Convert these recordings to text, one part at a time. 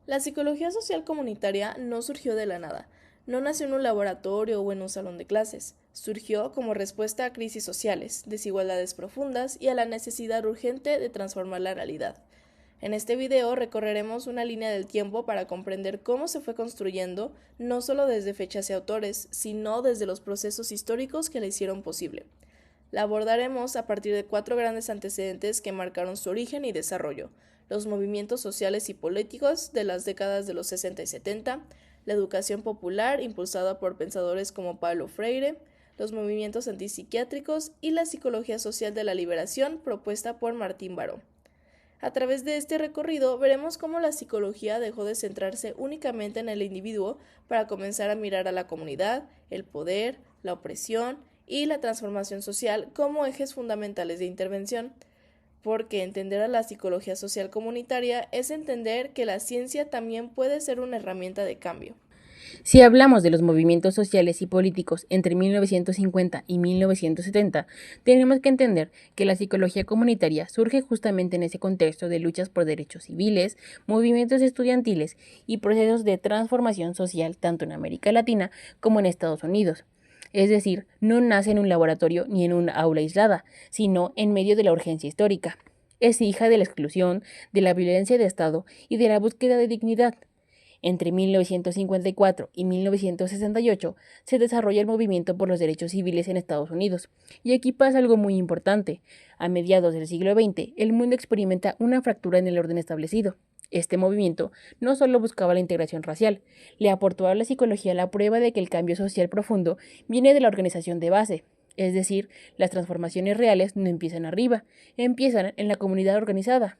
La psicología social comunitaria no surgió de la nada, no nació en un laboratorio o en un salón de clases, surgió como respuesta a crisis sociales, desigualdades profundas y a la necesidad urgente de transformar la realidad. En este video recorreremos una línea del tiempo para comprender cómo se fue construyendo, no solo desde fechas y autores, sino desde los procesos históricos que la hicieron posible. La abordaremos a partir de 4 grandes antecedentes que marcaron su origen y desarrollo: los movimientos sociales y políticos de las décadas de los 60 y 70, la educación popular impulsada por pensadores como Paulo Freire, los movimientos antipsiquiátricos y la psicología social de la liberación propuesta por Martín Baró. A través de este recorrido veremos cómo la psicología dejó de centrarse únicamente en el individuo para comenzar a mirar a la comunidad, el poder, la opresión y la transformación social como ejes fundamentales de intervención. Porque entender a la psicología social comunitaria es entender que la ciencia también puede ser una herramienta de cambio. Si hablamos de los movimientos sociales y políticos entre 1950 y 1970, tenemos que entender que la psicología comunitaria surge justamente en ese contexto de luchas por derechos civiles, movimientos estudiantiles y procesos de transformación social tanto en América Latina como en Estados Unidos. Es decir, no nace en un laboratorio ni en una aula aislada, sino en medio de la urgencia histórica. Es hija de la exclusión, de la violencia de Estado y de la búsqueda de dignidad. Entre 1954 y 1968 se desarrolla el movimiento por los derechos civiles en Estados Unidos. Y aquí pasa algo muy importante. A mediados del siglo XX, el mundo experimenta una fractura en el orden establecido. Este movimiento no solo buscaba la integración racial, le aportó a la psicología la prueba de que el cambio social profundo viene de la organización de base. Es decir, las transformaciones reales no empiezan arriba, empiezan en la comunidad organizada.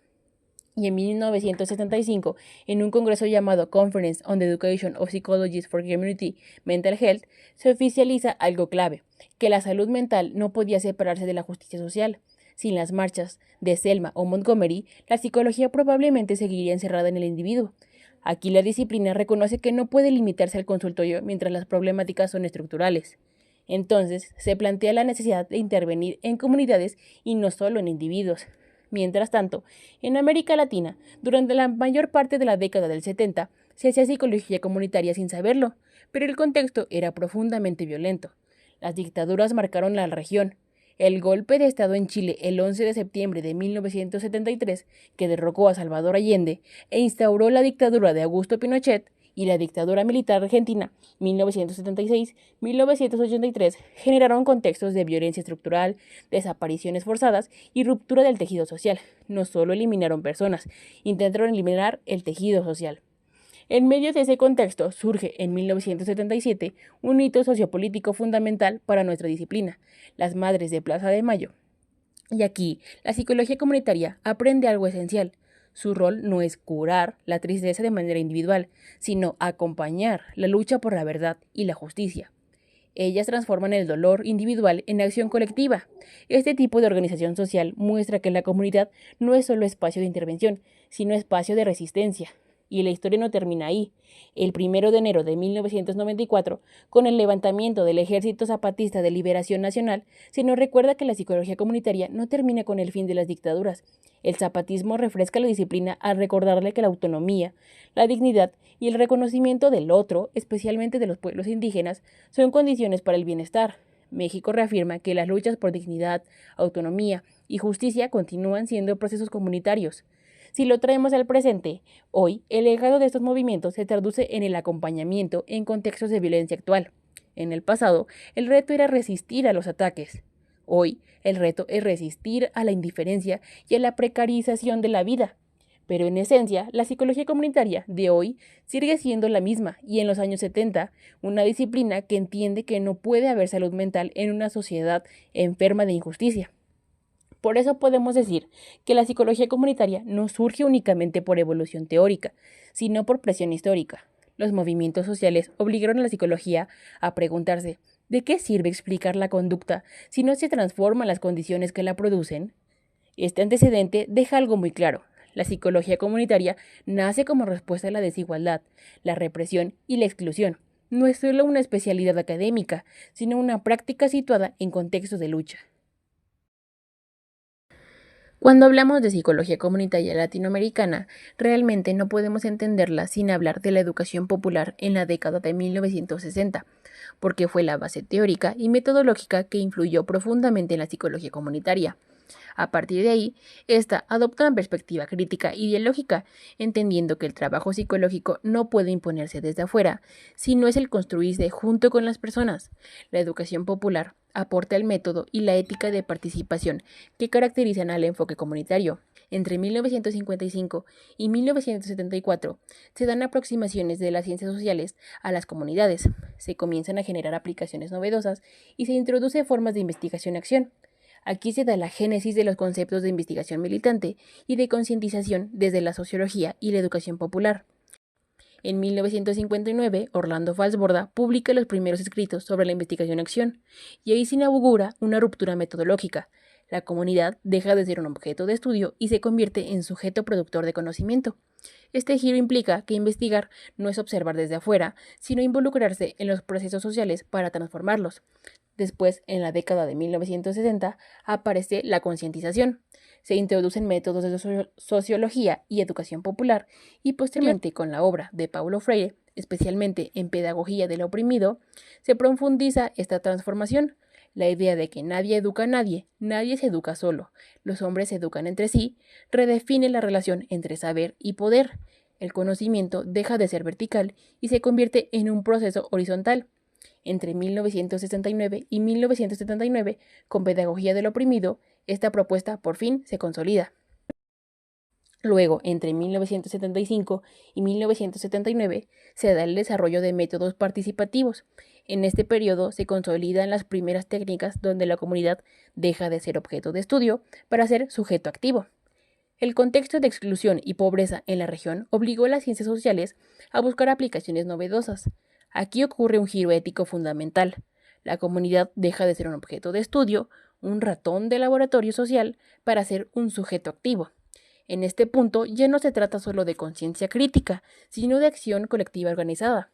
Y en 1975, en un congreso llamado Conference on the Education of Psychologists for Community Mental Health, se oficializa algo clave, que la salud mental no podía separarse de la justicia social. Sin las marchas de Selma o Montgomery, la psicología probablemente seguiría encerrada en el individuo. Aquí la disciplina reconoce que no puede limitarse al consultorio mientras las problemáticas son estructurales. Entonces, se plantea la necesidad de intervenir en comunidades y no solo en individuos. Mientras tanto, en América Latina, durante la mayor parte de la década del 70, se hacía psicología comunitaria sin saberlo, pero el contexto era profundamente violento. Las dictaduras marcaron la región. El golpe de Estado en Chile el 11 de septiembre de 1973, que derrocó a Salvador Allende e instauró la dictadura de Augusto Pinochet, y la dictadura militar argentina 1976-1983 generaron contextos de violencia estructural, desapariciones forzadas y ruptura del tejido social. No solo eliminaron personas, intentaron eliminar el tejido social. En medio de ese contexto surge en 1977 un hito sociopolítico fundamental para nuestra disciplina, las Madres de Plaza de Mayo. Y aquí, la psicología comunitaria aprende algo esencial. Su rol no es curar la tristeza de manera individual, sino acompañar la lucha por la verdad y la justicia. Ellas transforman el dolor individual en acción colectiva. Este tipo de organización social muestra que la comunidad no es solo espacio de intervención, sino espacio de resistencia. Y la historia no termina ahí. El 1 de enero de 1994, con el levantamiento del Ejército Zapatista de Liberación Nacional, se nos recuerda que la psicología comunitaria no termina con el fin de las dictaduras. El zapatismo refresca la disciplina al recordarle que la autonomía, la dignidad y el reconocimiento del otro, especialmente de los pueblos indígenas, son condiciones para el bienestar. México reafirma que las luchas por dignidad, autonomía y justicia continúan siendo procesos comunitarios. Si lo traemos al presente, hoy el legado de estos movimientos se traduce en el acompañamiento en contextos de violencia actual. En el pasado, el reto era resistir a los ataques. Hoy, el reto es resistir a la indiferencia y a la precarización de la vida. Pero en esencia, la psicología comunitaria de hoy sigue siendo la misma y en los años 70, una disciplina que entiende que no puede haber salud mental en una sociedad enferma de injusticia. Por eso podemos decir que la psicología comunitaria no surge únicamente por evolución teórica, sino por presión histórica. Los movimientos sociales obligaron a la psicología a preguntarse, ¿de qué sirve explicar la conducta si no se transforman las condiciones que la producen? Este antecedente deja algo muy claro. La psicología comunitaria nace como respuesta a la desigualdad, la represión y la exclusión. No es solo una especialidad académica, sino una práctica situada en contextos de lucha. Cuando hablamos de psicología comunitaria latinoamericana, realmente no podemos entenderla sin hablar de la educación popular en la década de 1960, porque fue la base teórica y metodológica que influyó profundamente en la psicología comunitaria. A partir de ahí, ésta adopta una perspectiva crítica ideológica, entendiendo que el trabajo psicológico no puede imponerse desde afuera, sino es el construirse junto con las personas. La educación popular aporta el método y la ética de participación que caracterizan al enfoque comunitario. Entre 1955 y 1974 se dan aproximaciones de las ciencias sociales a las comunidades, se comienzan a generar aplicaciones novedosas y se introduce formas de investigación-acción. Aquí se da la génesis de los conceptos de investigación militante y de concientización desde la sociología y la educación popular. En 1959, Orlando Falsborda publica los primeros escritos sobre la investigación-acción, y ahí se inaugura una ruptura metodológica. La comunidad deja de ser un objeto de estudio y se convierte en sujeto productor de conocimiento. Este giro implica que investigar no es observar desde afuera, sino involucrarse en los procesos sociales para transformarlos. Después, en la década de 1960, aparece la concientización. Se introducen métodos de sociología y educación popular y posteriormente con la obra de Paulo Freire, especialmente en Pedagogía del Oprimido, se profundiza esta transformación. La idea de que nadie educa a nadie, nadie se educa solo, los hombres se educan entre sí, redefine la relación entre saber y poder. El conocimiento deja de ser vertical y se convierte en un proceso horizontal. Entre 1969 y 1979, con Pedagogía del Oprimido, esta propuesta por fin se consolida. Luego, entre 1975 y 1979, se da el desarrollo de métodos participativos. En este periodo se consolidan las primeras técnicas donde la comunidad deja de ser objeto de estudio para ser sujeto activo. El contexto de exclusión y pobreza en la región obligó a las ciencias sociales a buscar aplicaciones novedosas. Aquí ocurre un giro ético fundamental. La comunidad deja de ser un objeto de estudio, un ratón de laboratorio social, para ser un sujeto activo. En este punto ya no se trata solo de conciencia crítica, sino de acción colectiva organizada.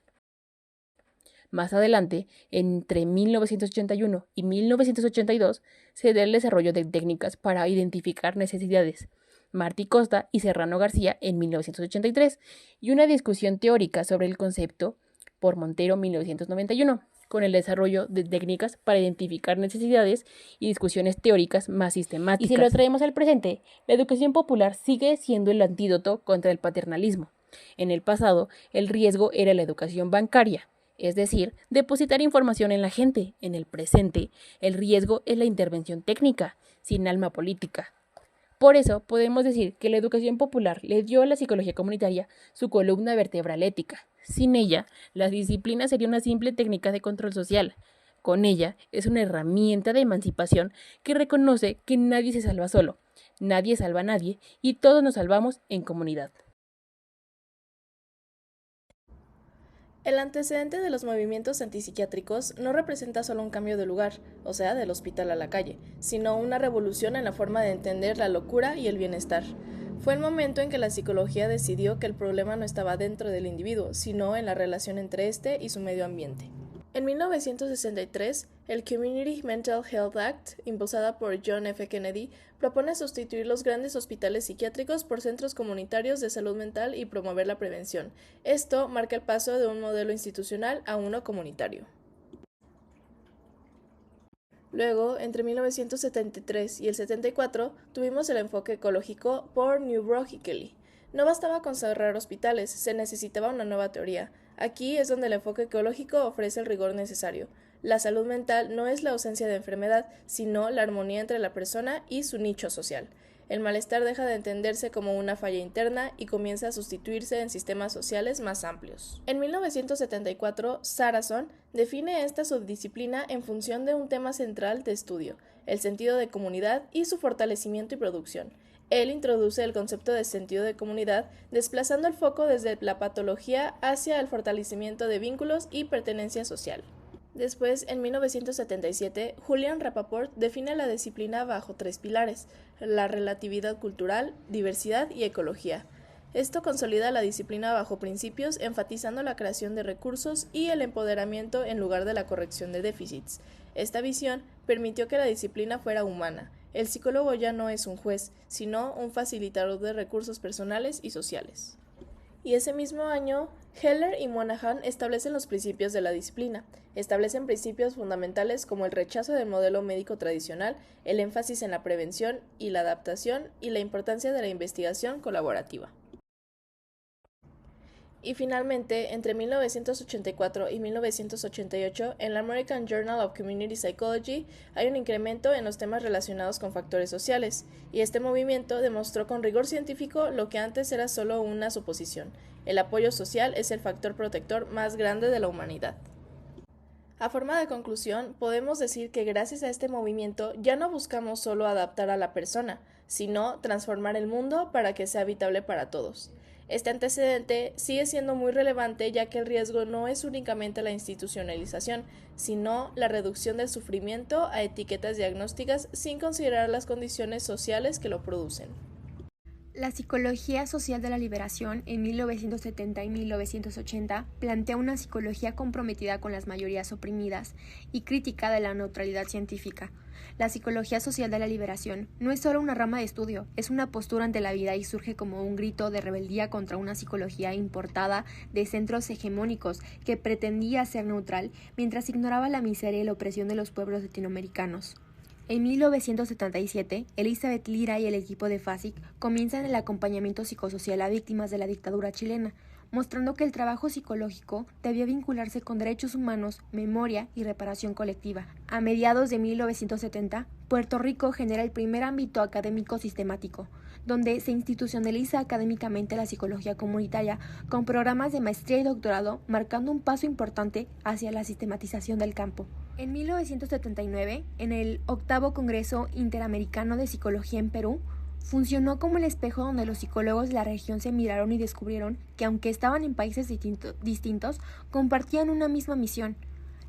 Más adelante, entre 1981 y 1982, se da el desarrollo de técnicas para identificar necesidades. Martí Costa y Serrano García en 1983, y una discusión teórica sobre el concepto por Montero 1991, con el desarrollo de técnicas para identificar necesidades y discusiones teóricas más sistemáticas. Y si lo traemos al presente, la educación popular sigue siendo el antídoto contra el paternalismo. En el pasado, el riesgo era la educación bancaria, es decir, depositar información en la gente. En el presente, el riesgo es la intervención técnica, sin alma política. Por eso, podemos decir que la educación popular le dio a la psicología comunitaria su columna vertebral ética. Sin ella, la disciplina sería una simple técnica de control social. Con ella, es una herramienta de emancipación que reconoce que nadie se salva solo, nadie salva a nadie y todos nos salvamos en comunidad. El antecedente de los movimientos antipsiquiátricos no representa solo un cambio de lugar, o sea, del hospital a la calle, sino una revolución en la forma de entender la locura y el bienestar. Fue el momento en que la psicología decidió que el problema no estaba dentro del individuo, sino en la relación entre éste y su medio ambiente. En 1963, el Community Mental Health Act, impulsada por John F. Kennedy, propone sustituir los grandes hospitales psiquiátricos por centros comunitarios de salud mental y promover la prevención. Esto marca el paso de un modelo institucional a uno comunitario. Luego, entre 1973 y el 74, tuvimos el enfoque ecológico por Newbrough-Hickley. No bastaba con cerrar hospitales, se necesitaba una nueva teoría. Aquí es donde el enfoque ecológico ofrece el rigor necesario. La salud mental no es la ausencia de enfermedad, sino la armonía entre la persona y su nicho social. El malestar deja de entenderse como una falla interna y comienza a sustituirse en sistemas sociales más amplios. En 1974, Saracen define esta subdisciplina en función de un tema central de estudio, el sentido de comunidad y su fortalecimiento y producción. Él introduce el concepto de sentido de comunidad, desplazando el foco desde la patología hacia el fortalecimiento de vínculos y pertenencia social. Después, en 1977, Julian Rappaport define la disciplina bajo 3 pilares: la relatividad cultural, diversidad y ecología. Esto consolida la disciplina bajo principios, enfatizando la creación de recursos y el empoderamiento en lugar de la corrección de déficits. Esta visión permitió que la disciplina fuera humana. El psicólogo ya no es un juez, sino un facilitador de recursos personales y sociales. Y ese mismo año, Heller y Moynihan establecen los principios de la disciplina. Establecen principios fundamentales como el rechazo del modelo médico tradicional, el énfasis en la prevención y la adaptación y la importancia de la investigación colaborativa. Y finalmente, entre 1984 y 1988, en la American Journal of Community Psychology hay un incremento en los temas relacionados con factores sociales, y este movimiento demostró con rigor científico lo que antes era solo una suposición: el apoyo social es el factor protector más grande de la humanidad. A forma de conclusión, podemos decir que gracias a este movimiento ya no buscamos solo adaptar a la persona, sino transformar el mundo para que sea habitable para todos. Este antecedente sigue siendo muy relevante, ya que el riesgo no es únicamente la institucionalización, sino la reducción del sufrimiento a etiquetas diagnósticas sin considerar las condiciones sociales que lo producen. La psicología social de la liberación en 1970 y 1980 plantea una psicología comprometida con las mayorías oprimidas y crítica de la neutralidad científica. La psicología social de la liberación no es solo una rama de estudio, es una postura ante la vida y surge como un grito de rebeldía contra una psicología importada de centros hegemónicos que pretendía ser neutral mientras ignoraba la miseria y la opresión de los pueblos latinoamericanos. En 1977, Elizabeth Lira y el equipo de FASIC comienzan el acompañamiento psicosocial a víctimas de la dictadura chilena, mostrando que el trabajo psicológico debía vincularse con derechos humanos, memoria y reparación colectiva. A mediados de 1970, Puerto Rico genera el primer ámbito académico sistemático, donde se institucionaliza académicamente la psicología comunitaria con programas de maestría y doctorado, marcando un paso importante hacia la sistematización del campo. En 1979, en el 8º Congreso Interamericano de Psicología en Perú, funcionó como el espejo donde los psicólogos de la región se miraron y descubrieron que, aunque estaban en países distintos, compartían una misma misión: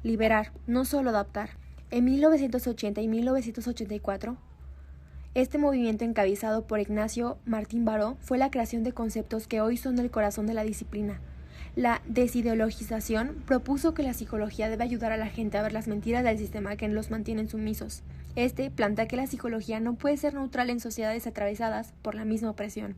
liberar, no solo adaptar. En 1980 y 1984, este movimiento, encabezado por Ignacio Martín Baró, fue la creación de conceptos que hoy son el corazón de la disciplina. La desideologización propuso que la psicología debe ayudar a la gente a ver las mentiras del sistema que los mantienen sumisos. Este plantea que la psicología no puede ser neutral en sociedades atravesadas por la misma opresión.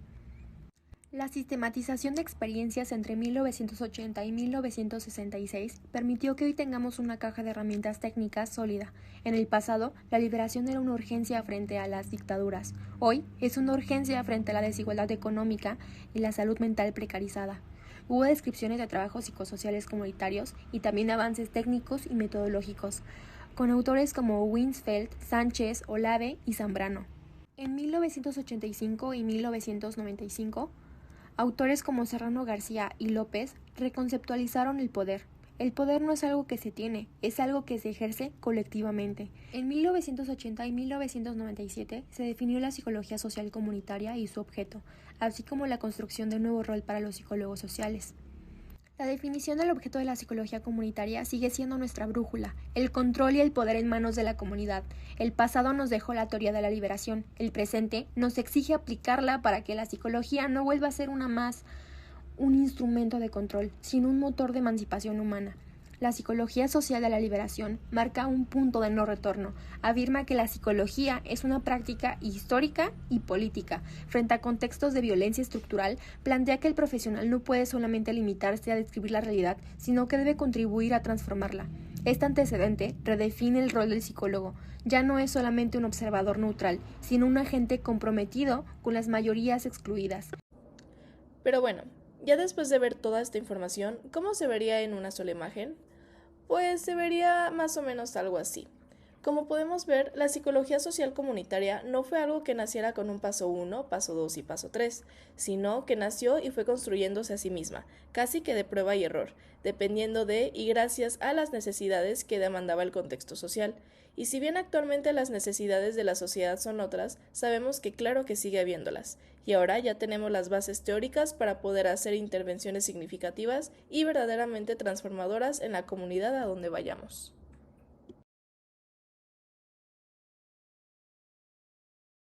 La sistematización de experiencias entre 1980 y 1966 permitió que hoy tengamos una caja de herramientas técnicas sólida. En el pasado, la liberación era una urgencia frente a las dictaduras. Hoy es una urgencia frente a la desigualdad económica y la salud mental precarizada. Hubo descripciones de trabajos psicosociales comunitarios y también avances técnicos y metodológicos, con autores como Winsfeld, Sánchez, Olave y Zambrano. En 1985 y 1995, autores como Serrano García y López reconceptualizaron el poder. El poder no es algo que se tiene, es algo que se ejerce colectivamente. En 1980 y 1997 se definió la psicología social comunitaria y su objeto, así como la construcción de un nuevo rol para los psicólogos sociales. La definición del objeto de la psicología comunitaria sigue siendo nuestra brújula, el control y el poder en manos de la comunidad. El pasado nos dejó la teoría de la liberación, el presente nos exige aplicarla para que la psicología no vuelva a ser un instrumento de control, sino un motor de emancipación humana. La psicología social de la liberación marca un punto de no retorno. Afirma que la psicología es una práctica histórica y política. Frente a contextos de violencia estructural, plantea que el profesional no puede solamente limitarse a describir la realidad, sino que debe contribuir a transformarla. Este antecedente redefine el rol del psicólogo. Ya no es solamente un observador neutral, sino un agente comprometido con las mayorías excluidas. Pero bueno, ya después de ver toda esta información, ¿cómo se vería en una sola imagen? Pues se vería más o menos algo así. Como podemos ver, la psicología social comunitaria no fue algo que naciera con un paso 1, paso 2 y paso 3, sino que nació y fue construyéndose a sí misma, casi que de prueba y error, dependiendo de y gracias a las necesidades que demandaba el contexto social. Y si bien actualmente las necesidades de la sociedad son otras, sabemos que claro que sigue habiéndolas, y ahora ya tenemos las bases teóricas para poder hacer intervenciones significativas y verdaderamente transformadoras en la comunidad a donde vayamos.